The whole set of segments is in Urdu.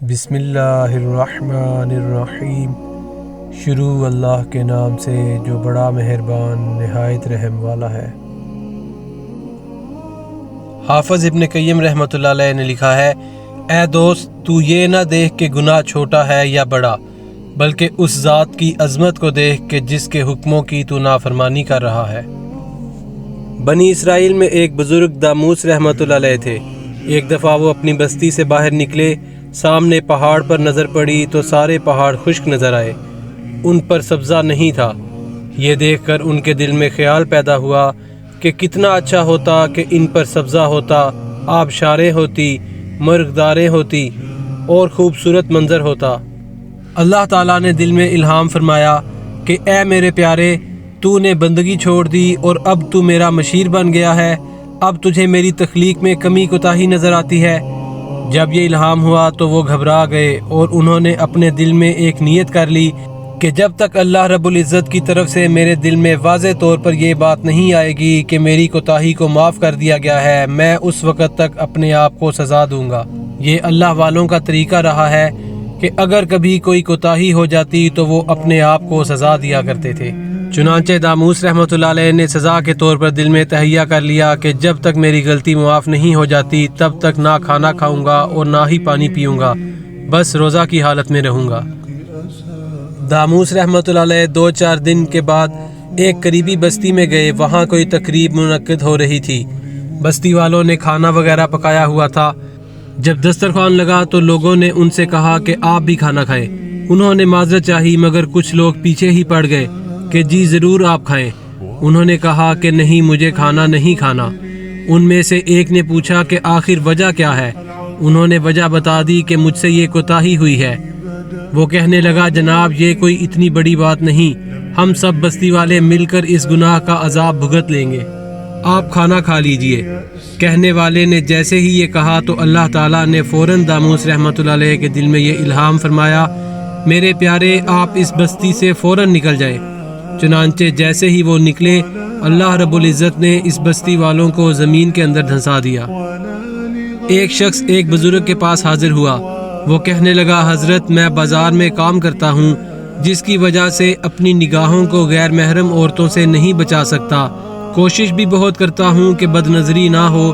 بسم اللہ الرحمن الرحیم۔ شروع اللہ کے نام سے جو بڑا مہربان نہایت رحم والا ہے۔ حافظ ابن قیم رحمۃ اللہ علیہ نے لکھا ہے، اے دوست تو یہ نہ دیکھ کہ گناہ چھوٹا ہے یا بڑا، بلکہ اس ذات کی عظمت کو دیکھ کہ جس کے حکموں کی تو نافرمانی کر رہا ہے۔ بنی اسرائیل میں ایک بزرگ داموس رحمۃ اللہ علیہ تھے۔ ایک دفعہ وہ اپنی بستی سے باہر نکلے، سامنے پہاڑ پر نظر پڑی تو سارے پہاڑ خشک نظر آئے، ان پر سبزہ نہیں تھا۔ یہ دیکھ کر ان کے دل میں خیال پیدا ہوا کہ کتنا اچھا ہوتا کہ ان پر سبزہ ہوتا، آبشاریں ہوتی، مرغداریں ہوتی اور خوبصورت منظر ہوتا۔ اللہ تعالیٰ نے دل میں الہام فرمایا کہ اے میرے پیارے، تو نے بندگی چھوڑ دی اور اب تو میرا مشیر بن گیا ہے، اب تجھے میری تخلیق میں کمی کوتاہی نظر آتی ہے۔ جب یہ الہام ہوا تو وہ گھبرا گئے اور انہوں نے اپنے دل میں ایک نیت کر لی کہ جب تک اللہ رب العزت کی طرف سے میرے دل میں واضح طور پر یہ بات نہیں آئے گی کہ میری کوتاہی کو معاف کر دیا گیا ہے، میں اس وقت تک اپنے آپ کو سزا دوں گا۔ یہ اللہ والوں کا طریقہ رہا ہے کہ اگر کبھی کوئی کوتاہی ہو جاتی تو وہ اپنے آپ کو سزا دیا کرتے تھے۔ چنانچہ داموس رحمۃ اللہ علیہ نے سزا کے طور پر دل میں تہیہ کر لیا کہ جب تک میری غلطی معاف نہیں ہو جاتی تب تک نہ کھانا کھاؤں گا اور نہ ہی پانی پیوں گا، بس روزہ کی حالت میں رہوں گا۔ داموس رحمۃ اللہ علیہ 2-4 دن کے بعد ایک قریبی بستی میں گئے، وہاں کوئی تقریب منعقد ہو رہی تھی۔ بستی والوں نے کھانا وغیرہ پکایا ہوا تھا۔ جب دسترخوان لگا تو لوگوں نے ان سے کہا کہ آپ بھی کھانا کھائیں۔ انہوں نے معذرت چاہی مگر کچھ لوگ پیچھے ہی پڑ گئے کہ جی ضرور آپ کھائیں۔ انہوں نے کہا کہ نہیں، مجھے کھانا نہیں کھانا۔ ان میں سے ایک نے پوچھا کہ آخر وجہ کیا ہے؟ انہوں نے وجہ بتا دی کہ مجھ سے یہ کوتاہی ہوئی ہے۔ وہ کہنے لگا جناب یہ کوئی اتنی بڑی بات نہیں، ہم سب بستی والے مل کر اس گناہ کا عذاب بھگت لیں گے، آپ کھانا کھا لیجئے۔ کہنے والے نے جیسے ہی یہ کہا تو اللہ تعالیٰ نے فوراً داموس رحمۃ اللہ علیہ کے دل میں یہ الہام فرمایا، میرے پیارے آپ اس بستی سے فوراً نکل جائیں۔ چنانچہ جیسے ہی وہ نکلے اللہ رب العزت نے اس بستی والوں کو زمین کے اندر دھنسا دیا۔ ایک شخص ایک بزرگ کے پاس حاضر ہوا، وہ کہنے لگا حضرت میں بازار میں کام کرتا ہوں جس کی وجہ سے اپنی نگاہوں کو غیر محرم عورتوں سے نہیں بچا سکتا، کوشش بھی بہت کرتا ہوں کہ بد نظری نہ ہو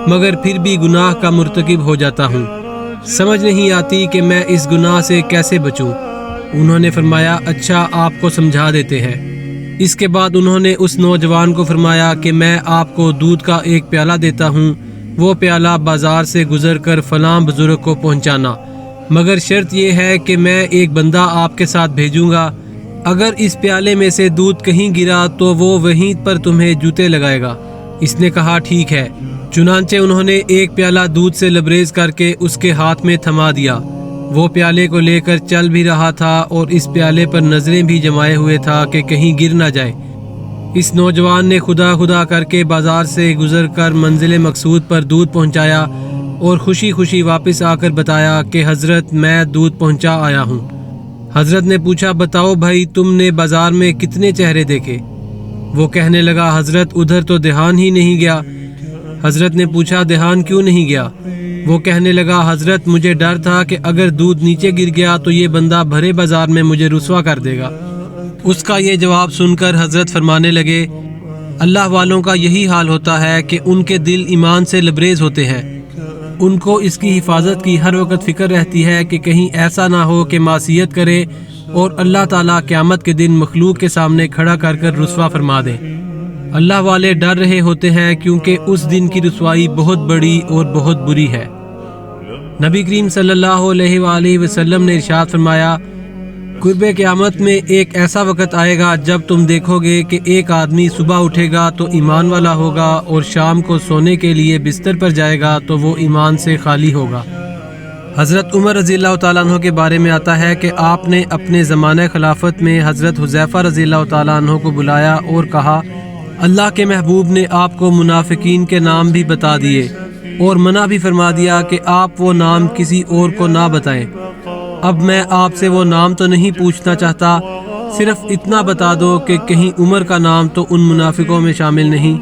مگر پھر بھی گناہ کا مرتکب ہو جاتا ہوں، سمجھ نہیں آتی کہ میں اس گناہ سے کیسے بچوں۔ انہوں نے فرمایا اچھا آپ کو سمجھا دیتے ہیں۔ اس کے بعد انہوں نے اس نوجوان کو فرمایا کہ میں آپ کو دودھ کا ایک پیالہ دیتا ہوں، وہ پیالہ بازار سے گزر کر فلاں بزرگ کو پہنچانا، مگر شرط یہ ہے کہ میں ایک بندہ آپ کے ساتھ بھیجوں گا، اگر اس پیالے میں سے دودھ کہیں گرا تو وہ وہیں پر تمہیں جوتے لگائے گا۔ اس نے کہا ٹھیک ہے۔ چنانچہ انہوں نے ایک پیالہ دودھ سے لبریز کر کے اس کے ہاتھ میں تھما دیا۔ وہ پیالے کو لے کر چل بھی رہا تھا اور اس پیالے پر نظریں بھی جمائے ہوئے تھا کہ کہیں گر نہ جائے۔ اس نوجوان نے خدا خدا کر کے بازار سے گزر کر منزل مقصود پر دودھ پہنچایا اور خوشی خوشی واپس آ کر بتایا کہ حضرت میں دودھ پہنچا آیا ہوں۔ حضرت نے پوچھا بتاؤ بھائی تم نے بازار میں کتنے چہرے دیکھے؟ وہ کہنے لگا حضرت ادھر تو دھیان ہی نہیں گیا۔ حضرت نے پوچھا دھیان کیوں نہیں گیا؟ وہ کہنے لگا حضرت مجھے ڈر تھا کہ اگر دودھ نیچے گر گیا تو یہ بندہ بھرے بازار میں مجھے رسوا کر دے گا۔ اس کا یہ جواب سن کر حضرت فرمانے لگے اللہ والوں کا یہی حال ہوتا ہے کہ ان کے دل ایمان سے لبریز ہوتے ہیں، ان کو اس کی حفاظت کی ہر وقت فکر رہتی ہے کہ کہیں ایسا نہ ہو کہ معصیت کرے اور اللہ تعالیٰ قیامت کے دن مخلوق کے سامنے کھڑا کر کر رسوا فرما دیں۔ اللہ والے ڈر رہے ہوتے ہیں کیونکہ اس دن کی رسوائی بہت بڑی اور بہت بری ہے۔ نبی کریم صلی اللہ علیہ وآلہ وسلم نے ارشاد فرمایا قرب قیامت میں ایک ایسا وقت آئے گا جب تم دیکھو گے کہ ایک آدمی صبح اٹھے گا تو ایمان والا ہوگا اور شام کو سونے کے لیے بستر پر جائے گا تو وہ ایمان سے خالی ہوگا۔ حضرت عمر رضی اللہ تعالیٰ عنہ کے بارے میں آتا ہے کہ آپ نے اپنے زمانہ خلافت میں حضرت حذیفہ رضی اللہ تعالیٰ عنہ کو بلایا اور کہا اللہ کے محبوب نے آپ کو منافقین کے نام بھی بتا دیے اور منع بھی فرما دیا کہ آپ وہ نام کسی اور کو نہ بتائیں۔ اب میں آپ سے وہ نام تو نہیں پوچھنا چاہتا، صرف اتنا بتا دو کہ کہیں عمر کا نام تو ان منافقوں میں شامل نہیں۔